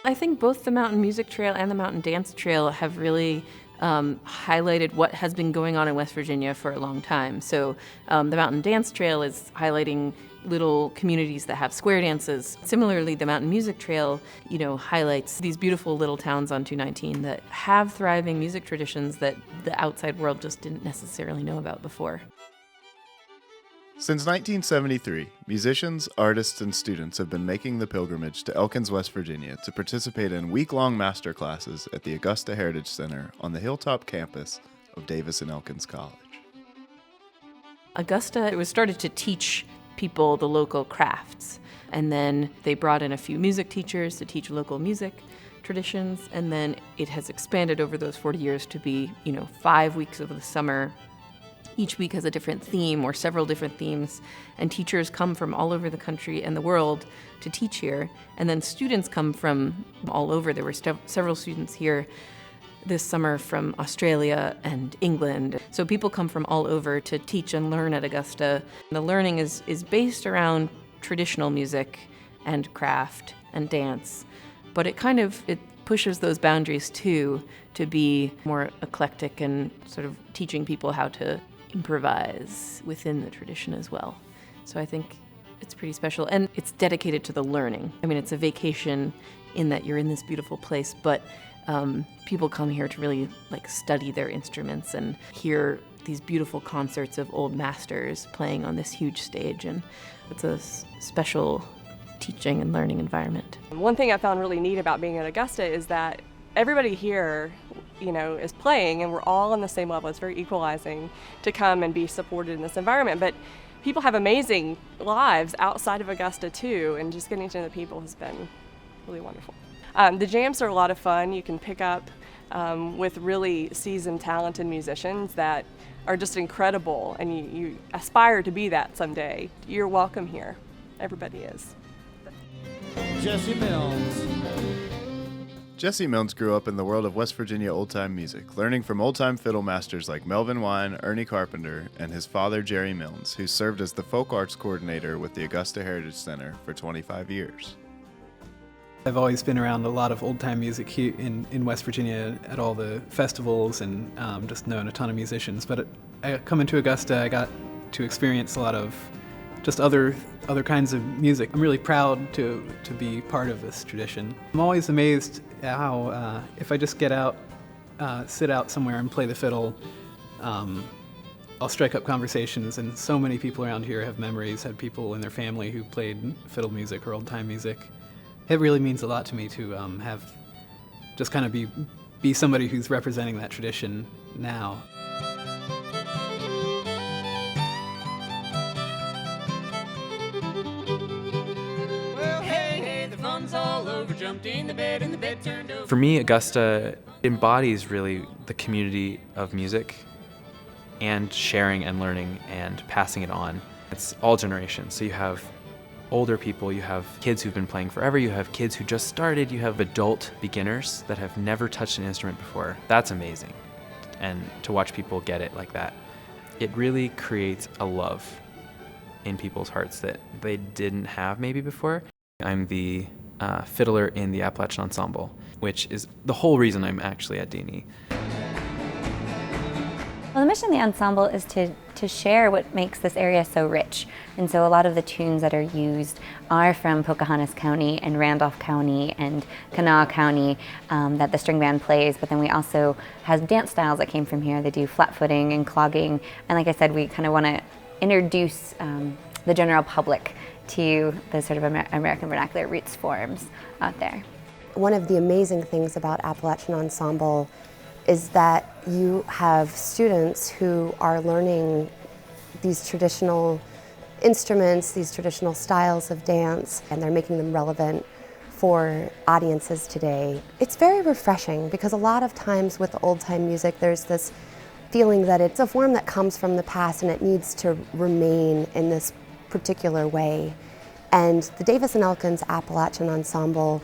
I think both the Mountain Music Trail and the Mountain Dance Trail have really highlighted what has been going on in West Virginia for a long time. So the Mountain Dance Trail is highlighting little communities that have square dances. Similarly, the Mountain Music Trail, highlights these beautiful little towns on 219 that have thriving music traditions that the outside world just didn't necessarily know about before. Since 1973, musicians, artists, and students have been making the pilgrimage to Elkins, West Virginia to participate in week-long master classes at the Augusta Heritage Center on the Hilltop campus of Davis and Elkins College. Augusta was started to teach people the local crafts, and then they brought in a few music teachers to teach local music traditions, and then it has expanded over those 40 years to be, 5 weeks of the summer. Each week has a different theme or several different themes, and teachers come from all over the country and the world to teach here. And then students come from all over. There were several students here this summer from Australia and England. So people come from all over to teach and learn at Augusta. The learning is based around traditional music and craft and dance, but it pushes those boundaries too, to be more eclectic and sort of teaching people how to improvise within the tradition as well. So I think it's pretty special, and it's dedicated to the learning. I mean, it's a vacation in that you're in this beautiful place, but people come here to really study their instruments and hear these beautiful concerts of old masters playing on this huge stage, and it's a special teaching and learning environment. One thing I found really neat about being at Augusta is that everybody here, is playing, and we're all on the same level. It's very equalizing to come and be supported in this environment. But people have amazing lives outside of Augusta too, and just getting to know the people has been really wonderful. The jams are a lot of fun. You can pick up with really seasoned, talented musicians that are just incredible, and you aspire to be that someday. You're welcome here. Everybody is. Jesse Mills. Jesse Mills grew up in the world of West Virginia old-time music, learning from old-time fiddle masters like Melvin Wine, Ernie Carpenter, and his father, Jerry Mills, who served as the folk arts coordinator with the Augusta Heritage Center for 25 years. I've always been around a lot of old-time music here in West Virginia at all the festivals, and just known a ton of musicians. But coming to Augusta, I got to experience a lot of just other kinds of music. I'm really proud to be part of this tradition. I'm always amazed at how if I just get out, sit out somewhere and play the fiddle, I'll strike up conversations, and so many people around here have memories, had people in their family who played fiddle music or old-time music. It really means a lot to me to have just kind of be somebody who's representing that tradition now. For me, Augusta embodies really the community of music and sharing and learning and passing it on. It's all generations. So you have older people, you have kids who've been playing forever, you have kids who just started, you have adult beginners that have never touched an instrument before. That's amazing. And to watch people get it like that, it really creates a love in people's hearts that they didn't have maybe before. I'm the fiddler in the Appalachian Ensemble, which is the whole reason I'm actually at D&E. Well, the mission of the ensemble is to share what makes this area so rich. And so a lot of the tunes that are used are from Pocahontas County and Randolph County and Kanawha County that the string band plays, but then we also have dance styles that came from here. They do flat-footing and clogging, and like I said, we kind of want to introduce the general public to the sort of American vernacular roots forms out there. One of the amazing things about Appalachian Ensemble is that you have students who are learning these traditional instruments, these traditional styles of dance, and they're making them relevant for audiences today. It's very refreshing because a lot of times with old-time music there's this feeling that it's a form that comes from the past and it needs to remain in this particular way. And the Davis and Elkins Appalachian Ensemble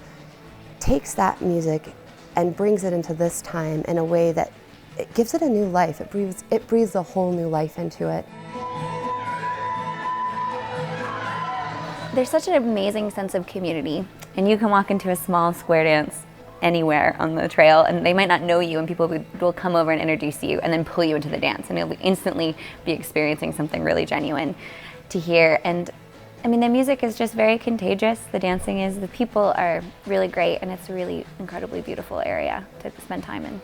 takes that music and brings it into this time in a way that it gives it a new life. It breathes a whole new life into it. There's such an amazing sense of community And you can walk into a small square dance anywhere on the trail, and they might not know you, and people will come over and introduce you and then pull you into the dance, and you'll instantly be experiencing something really genuine to hear. And I mean, the music is just very contagious, the dancing is, the people are really great, and it's a really incredibly beautiful area to spend time in.